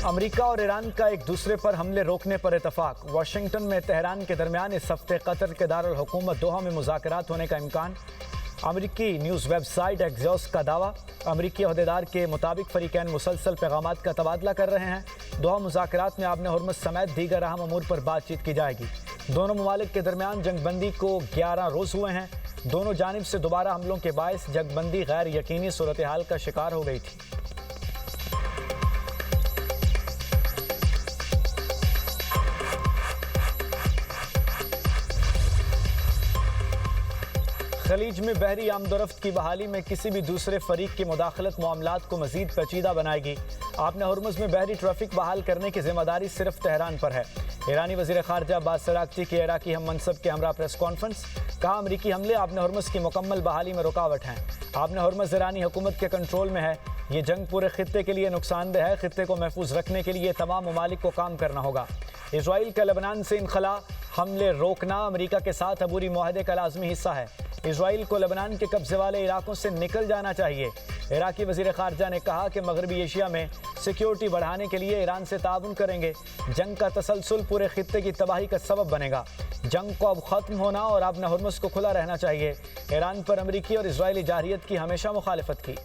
America और Iran का एक दूसरे पर हमले रोकने पर इतफाक। वाशिंगटन में तेहरान के दरमियान इस हफ्ते कतर के दारुल हुकूमत दोहा में मुज़ाकरात होने का इम्कान। अमेरिकी न्यूज़ वेबसाइट एक्सियोस का दावा। अमेरिकी अहदेदार के मुताबिक फ़रीक़ैन मुसलसल पैगामात का तबादला कर रहे हैं। दोहा मुज़ाकरात में आबने हुर्मुज़ समेत दीगर अहम अमूर पर बातचीत की जाएगी। दोनों ममालिक के दरमियान जंगबंदी को 11 रोज़ हुए हैं। दोनों जानिब से दोबारा हमलों के बायस जंगबंदी गैर यकीनी सूरत हाल का शिकार हो गई थी। खलीज में बहरी आमदोरफ्त की बहाली में किसी भी दूसरे फरीक की मुदाखलत मामलात को मजीद पेचीदा बनाएगी। आपने हुर्मुज़ में बहरी ट्रैफिक बहाल करने की जिम्मेदारी सिर्फ तेहरान पर है। ईरानी वज़ीर ख़ारजा अब्बास अराग़ची की इराक़ी हम मनसब के हमरा प्रेस कॉन्फ्रेंस। कहा, अमरीकी हमले आपने हुर्मुज़ की मुकम्मल बहाली में रुकावट हैं। आपने हुर्मुज़ ईरानी हुकूमत के कंट्रोल में है। ये जंग पूरे खित्ते के लिए नुकसानदेह है। खित्ते को महफूज रखने के लिए तमाम ममालिक को काम करना होगा। इसराइल का लेबनान से इनखला हमले रोकना अमेरिका के साथ अबूरी मुआहदे का लाजमी हिस्सा है। इसराइल को लेबनान के कब्जे वाले इलाकों से निकल जाना चाहिए। इराकी वज़ीर ख़ारजा ने कहा कि मगरबी एशिया में सिक्योरिटी बढ़ाने के लिए ईरान से ताउन करेंगे। जंग का तसलसल पूरे खित्ते की तबाही का सबब बनेगा। जंग को अब ख़त्म होना और आबने हुर्मुज़ को खुला रहना चाहिए। ईरान पर अमरीकी और इजरायली जारहियत की हमेशा मुखालिफत की।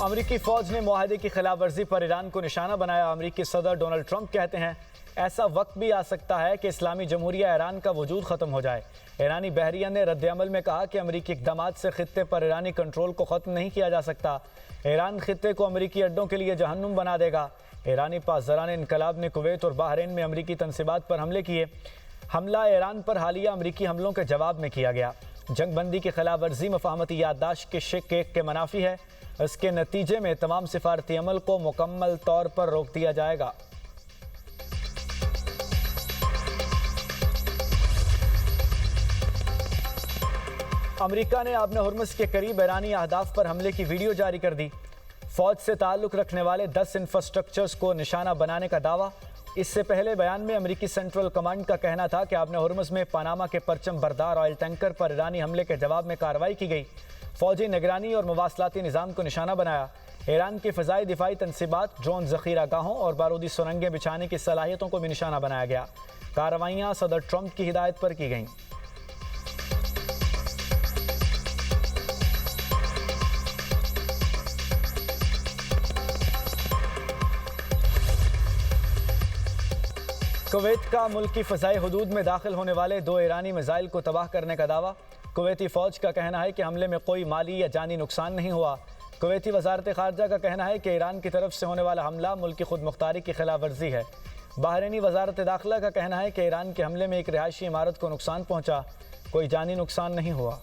अमरीकी फ़ौज ने मुआहदे की खिलाफ वर्जी पर ईरान को निशाना बनाया। अमरीकी सदर डोनाल्ड ट्रंप कहते हैं, ऐसा वक्त भी आ सकता है कि इस्लामी जमहूरिया ईरान का वजूद ख़त्म हो जाए। ईरानी बहरिया ने रद्द-ए-अमल में कहा कि अमरीकी इक़दामात से खित्ते पर ईरानी कंट्रोल को ख़त्म नहीं किया जा सकता। ईरान खित्ते को अमरीकी अड्डों के लिए जहन्नुम बना देगा। ईरानी पासदारान इनकलाब ने कुवैत और बहरीन में अमरीकी तनसीबात पर हमले किए। हमला ईरान पर हालिया अमरीकी हमलों के जवाब में किया गया। जंगबंदी की खिलाफ वर्जी मफाहमती याददाश्त के शिक एक के मनाफी है। इसके नतीजे में तमाम सिफारती अमल को मुकम्मल तौर पर रोक दिया जाएगा। अमेरिका ने आबने हुर्मुज़ के करीब ईरानी अहदाफ पर हमले की वीडियो जारी कर दी। फौज से ताल्लुक़ रखने वाले 10 इंफ्रास्ट्रक्चर्स को निशाना बनाने का दावा। इससे पहले बयान में अमरीकी सेंट्रल कमांड का कहना था कि आबने हुर्मुज़ में पनामा के परचम बरदार ऑयल टैंकर पर ईरानी हमले के जवाब में कार्रवाई की गई। फौजी निगरानी और मवासलाती निज़ाम को निशाना बनाया। ईरान की फ़िज़ाई दिफाई तनसीबात, ड्रोन ज़ख़ीरा गाहों और बारूदी सुरंगें बिछाने की सलाहियतों को भी निशाना बनाया गया। कार्रवाइयाँ सदर ट्रंप की हिदायत पर की गईं। कुवैत का मुल्क की फ़िज़ाई हदूद में दाखिल होने वाले 2 ईरानी मिसाइल को तबाह करने का दावा। कुवैती फ़ौज का कहना है कि हमले में कोई माली या जानी नुकसान नहीं हुआ। कुवैती वज़ारत ख़ारजा का कहना है कि ईरान की तरफ से होने वाला हमला मुल्क की खुद मुख्तारी की खिलाफ वर्जी है। बहरीनी वज़ारत दाखिला का कहना है कि ईरान के हमले में एक रिहायशी इमारत को नुकसान पहुँचा, कोई जानी नुकसान नहीं हुआ।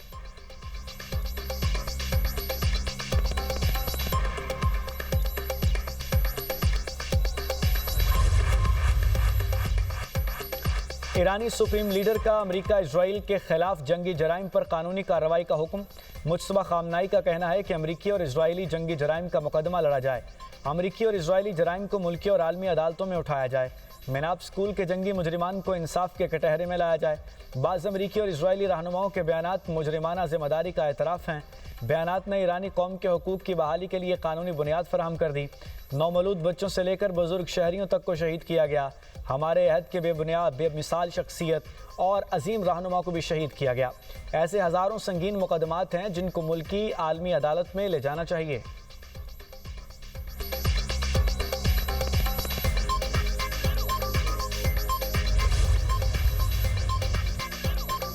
ईरानी सुप्रीम लीडर का अमेरिका इजराइल के खिलाफ जंगी जराइम पर कानूनी कार्रवाई का हुक्म। मुजतबा खामनाई का कहना है कि अमेरिकी और इजरायली जंगी जराइम का मुकदमा लड़ा जाए। अमेरिकी और इजरायली जराइम को मुल्की और आलमी अदालतों में उठाया जाए। मिनाब स्कूल के जंगी मुजरिमान को इंसाफ के कटहरे में लाया जाए। बाज़ अमेरिकी और इजरायली रहनुमाओं के बयानात मुजरिमाना जिम्मेदारी का एतराफ़ हैं। बयानात ने ईरानी कौम के हुकूक की बहाली के लिए कानूनी बुनियाद फराहम कर दी। नौमौलूद बच्चों से लेकर बुजुर्ग शहरियों तक को शहीद किया गया। हमारे अहद के बेबुनियाद बेमिसाल शख्सियत और अजीम रहनुमा को भी शहीद किया गया। ऐसे हज़ारों संगीन मुकदमात हैं जिनको मुल्की आलमी अदालत में ले जाना चाहिए।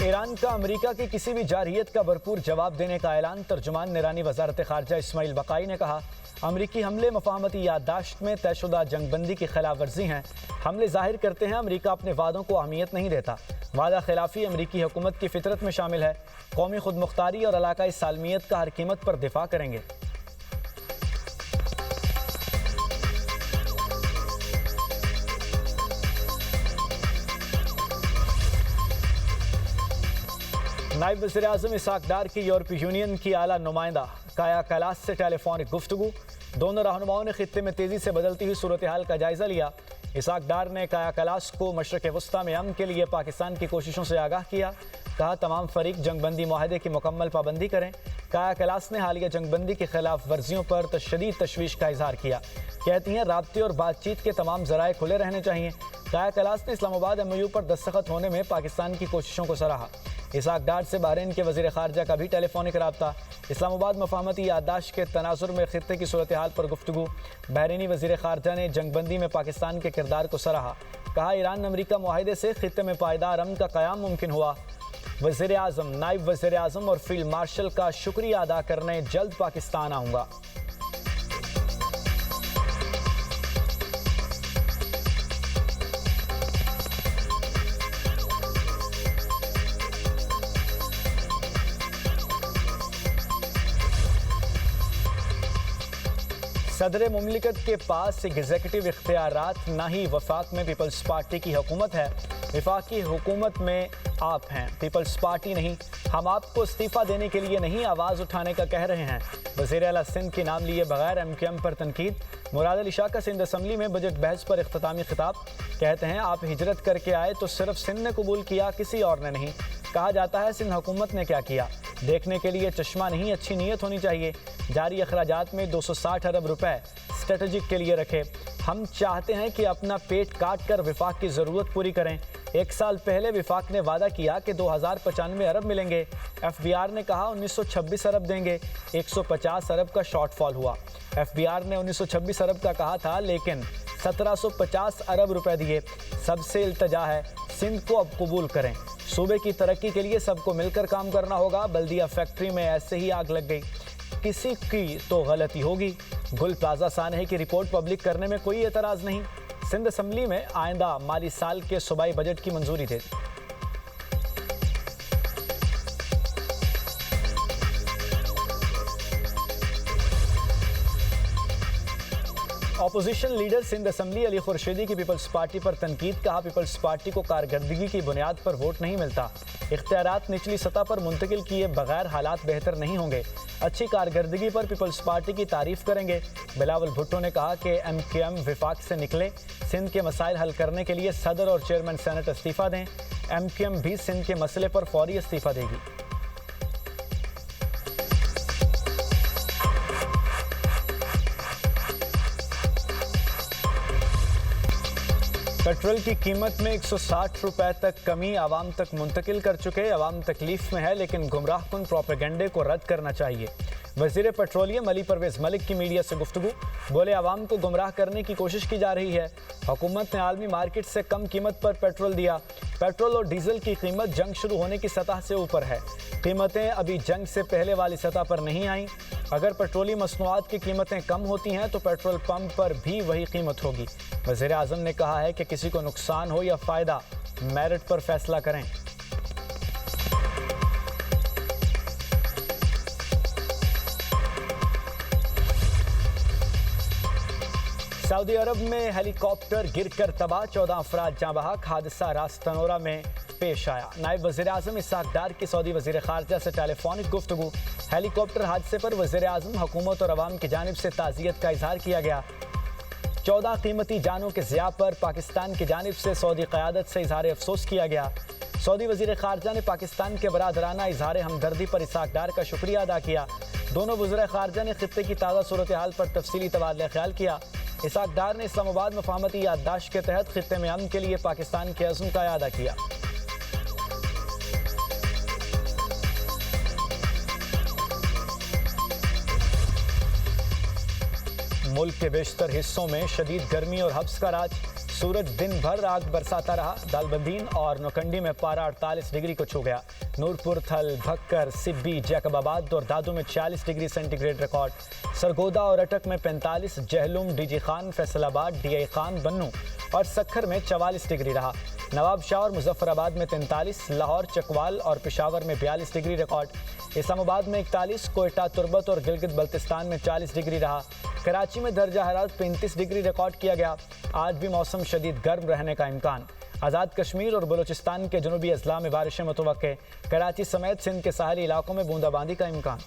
ईरान का अमेरिका की किसी भी जारहियत का भरपूर जवाब देने का ऐलान। तर्जुमान ईरानी वज़ारत ख़ारजा इस्माइल बक़ाई ने कहा, अमरीकी हमले मफाहमती याददाश्त में तयशुदा जंगबंदी की खिलाफ वर्जी हैं। हमले जाहिर करते हैं अमरीका अपने वादों को अहमियत नहीं देता। वादा खिलाफी अमरीकी हुकूमत की फितरत में शामिल है। कौमी खुद मुख्तारी और इलाकाई सालमियत का हर कीमत पर दिफा करेंगे। नायब वज़ीर-ए-आज़म इसहाक डार की यूरोपीय यूनियन की आला नुमाइंदा काया कैलास से टेलीफोनिक गुफ्तगू। दोनों रहनुमाओं ने खित्ते में तेजी से बदलती हुई सूरत हाल का जायजा लिया। इसहाक डार ने काया कैलास को मशरक़ वस्ता में अमन के लिए पाकिस्तान की कोशिशों से आगाह किया। कहा तमाम फरीक जंगबंदी मुआहदे की मुकम्मल पाबंदी करें। काया कैलास ने हालिया जंगबंदी की खिलाफ वर्जियों पर शदीद तशवीश का इजहार किया। कहती हैं राब्ते और बातचीत के तमाम जराए खुले रहने चाहिए। काया कैलास ने इस्लामाबाद MOU पर दस्तखत होने में पाकिस्तान की कोशिशों को सराहा। इसहाक डार से बहरीन के वज़ीर ख़ारजा का भी टेलीफोनिक रब्ता। इस्लामाबाद मफाहमती याददाश्त के तनाजुर में खित्ते की सूरत हाल पर गुफ्तगू। बहरीनी वज़ीर ख़ारजा ने जंगबंदी में पाकिस्तान के किरदार को सराहा। कहा ईरान अमरीका मुआहदे से खित्ते में पायदार अमन का क़याम मुमकिन हुआ। वज़ीर आज़म, नायब वज़ीर आज़म और फील्ड मार्शल का शुक्रिया अदा करने जल्द पाकिस्तान आऊँगा। सदर मुमलिकत के पास एग्जीक्यूटिव इख्तियारात ना ही वफाक में पीपल्स पार्टी की हुकूमत है। वफाकी हुकूमत में आप हैं, पीपल्स पार्टी नहीं। हम आपको इस्तीफ़ा देने के लिए नहीं, आवाज़ उठाने का कह रहे हैं। वज़ीर आला सिंध के नाम लिए बगैर MQM पर तनकीद। मुराद अली शाह का सिंध असम्बली में बजट बहस पर इख्तितामी खिताब। कहते हैं आप हिजरत करके आए तो सिर्फ सिंध ने कबूल किया, किसी और ने नहीं। कहा जाता है सिंध हुकूमत ने क्या किया, देखने के लिए चश्मा नहीं, अच्छी नीयत होनी चाहिए। जारी अखराजात में 260 अरब रुपए स्ट्रेटजिक के लिए रखे। हम चाहते हैं कि अपना पेट काट कर विफाक की ज़रूरत पूरी करें। 1 साल पहले विफाक ने वादा किया कि 2095 अरब मिलेंगे। FBR ने कहा 1926 अरब देंगे। 150 अरब का शॉर्टफॉल हुआ। FBR ने 1926 अरब का कहा था, लेकिन 1750 अरब रुपए दिए। सबसे इल्तजा है सिंध को अब कबूल करें। सूबे की तरक्की के लिए सबको मिलकर काम करना होगा। बल्दिया फैक्ट्री में ऐसे ही आग लग गई, किसी की तो गलती होगी। गुल प्लाजा सानहे की रिपोर्ट पब्लिक करने में कोई एतराज़ नहीं। सिंध असम्बली में आइंदा माली साल के सूबाई बजट की मंजूरी दे दी। Opposition leader Sindh assembly Ali Khurshidi की पीपल्स पार्टी पर तनकीद। कहा पीपल्स पार्टी को कारकर्दगी की बुनियाद पर वोट नहीं मिलता। इख्तियारात निचली सतह पर मुंतकिल किए बगैर हालात बेहतर नहीं होंगे। अच्छी कारकर्दगी पर पीपल्स पार्टी की तारीफ करेंगे। बिलावल भुट्टो ने कहा कि MQM विफाक से निकले, सिंध के मसाइल हल करने के लिए सदर और चेयरमैन सेनेट इस्तीफ़ा दें। MQM भी सिंध के मसले पर फौरी इस्तीफ़ा देगी। पेट्रोल की कीमत में 160 रुपए तक कमी आवाम तक मुंतकिल कर चुके। आवाम तकलीफ में है, लेकिन गुमराहकुन प्रोपेगेंडे को रद्द करना चाहिए। वज़ीर पेट्रोलियम अली परवेज़ मलिक की मीडिया से गुफ्तगू। बोले आवाम को गुमराह करने की कोशिश की जा रही है। हुकूमत ने आलमी मार्केट से कम कीमत पर पेट्रोल दिया। पेट्रोल और डीजल की कीमत जंग शुरू होने की सतह से ऊपर है। कीमतें अभी जंग से पहले वाली सतह पर नहीं आई। अगर पेट्रोलियम मसनूआत की कीमतें कम होती हैं तो पेट्रोल पंप पर भी वही कीमत होगी। वज़ीर आज़म ने कहा है कि किसी को नुकसान हो या फ़ायदा, मेरिट पर फैसला करें। सऊदी अरब में हेलीकॉप्टर गिरकर तबाह, 14 अफराद जाँ बहक। हादसा रास्तनोरा में पेश आया। नायब वज़ीर आज़म इसहाक डार की सऊदी वज़ीर ख़ारजा से टेलीफोनिक गुफ्तगू। हेलीकॉप्टर हादसे पर वज़ीर आज़म, हुकूमत और अवाम की जानिब से ताज़ियत का इजहार किया गया। 14 कीमती जानों के ज़िया पर पाकिस्तान की जानिब से सऊदी क़यादत से इजहार अफसोस किया गया। सऊदी वज़ीर ख़ारजा ने पाकिस्तान के बरादराना इजहार हमदर्दी पर इसहाक डार का शुक्रिया अदा किया। दोनों वज़ीर ख़ारजा ने खित्ते की ताज़ा सूरत हाल पर तफसीली तबादला ख्याल किया। इसहाक डार ने इस्लामाबाद मफाहमती याददाश्त के तहत खित्ते में अमन के लिए पाकिस्तान के अज़्म का अदा किया। मुल्क के बेशतर हिस्सों में शदीद गर्मी और हब्स का राज। सूरज दिन भर आग बरसाता रहा। दालबंदीन और नौकंडी में पारा 48 डिग्री को छू गया। नूरपुर, थल, भक्कर, सिब्बी, जैकबाबाद और दादू में 40 डिग्री सेंटीग्रेड रिकॉर्ड। सरगोदा और अटक में 45, जहलुम, DG खान, फैसलाबाद, DI खान, बन्नू और सखर में 44 डिग्री रहा। नवाब शाह और मुजफ्फराबाद में 43, लाहौर, चकवाल और पेशावर में 42 डिग्री रिकॉर्ड। इस्लामाबाद में 41, कोयटा, तुर्बत और गिलगित बल्तिस्तान में 40 डिग्री रहा। कराची में दर्जा हरारत 35 डिग्री रिकॉर्ड किया गया। आज भी मौसम शदीद गर्म रहने का इम्कान। आज़ाद कश्मीर और बलूचिस्तान के जनूबी अजला में बारिशें मुतवक्के। कराची समेत सिंध के साहली इलाकों में बूंदाबांदी का इम्कान।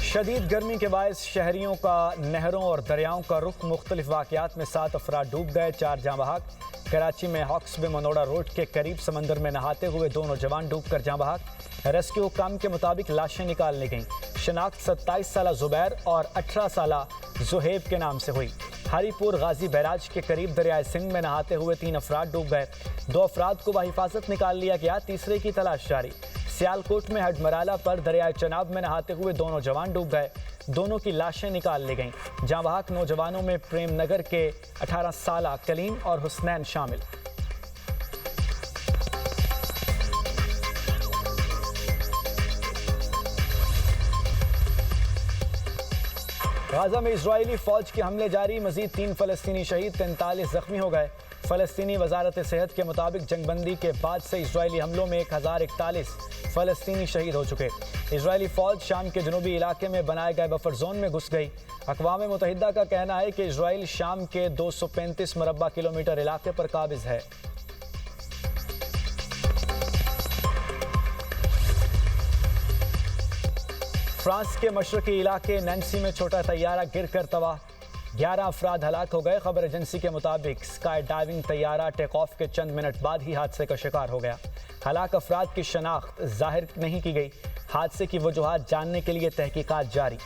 शदीद गर्मी के बायस शहरियों का नहरों और दरियाओं का रुख मुख्तलिफ वाक़यात में 7 अफराद डूब गए, 4 जाँ बहक। कराची में हॉक्स बे मनोड़ा रोड के करीब समंदर में नहाते हुए 2 नौजवान डूब कर जाँ बहक। रेस्क्यू हुक्काम के मुताबिक लाशें निकाल ली गईं। शनाख्त 27 साला जुबैर और 18 साला जुहेब के नाम से हुई। हरीपुर गाजी बैराज के करीब दरियाए सिंध में नहाते हुए 3 अफराद डूब गए। 2 अफराद को बाहिफाजत निकाल लिया गया, तीसरे की तलाश जारी। सियालकोट में हडमराला पर दरियाए चनाब में नहाते हुए 2 नौजवान डूब गए, दोनों की लाशें निकाल ली गईं। जाँ बहक नौजवानों में प्रेम नगर के 18 साला कलीम और हुसनैन शामिल। गाजा में इजरायली फौज के हमले जारी, मजीद 3 फलस्तीनी शहीद, 43 जख्मी हो गए। फलस्तीनी वजारत सेहत के मुताबिक जंगबंदी के बाद से इजरायली हमलों में 1041 फलस्तीनी शहीद हो चुके। इजरायली फौज शाम के जनूबी इलाके में बनाए गए बफर जोन में घुस गई। अक़वाम मुत्तहिदा का कहना है कि इजराइल शाम के 235 मुरब्बा किलोमीटर इलाके पर काबिज है। फ्रांस के मशरकी इलाके नैन्सी में छोटा तैयारा गिर कर तबाह, 11 अफराद हलाक हो गए। खबर एजेंसी के मुताबिक स्काई डाइविंग तैयारा टेक ऑफ के चंद मिनट बाद ही हादसे का शिकार हो गया। हलाक अफराद की शनाख्त जाहिर नहीं की गई। हादसे की वजूहात जानने के लिए तहकीकात जारी।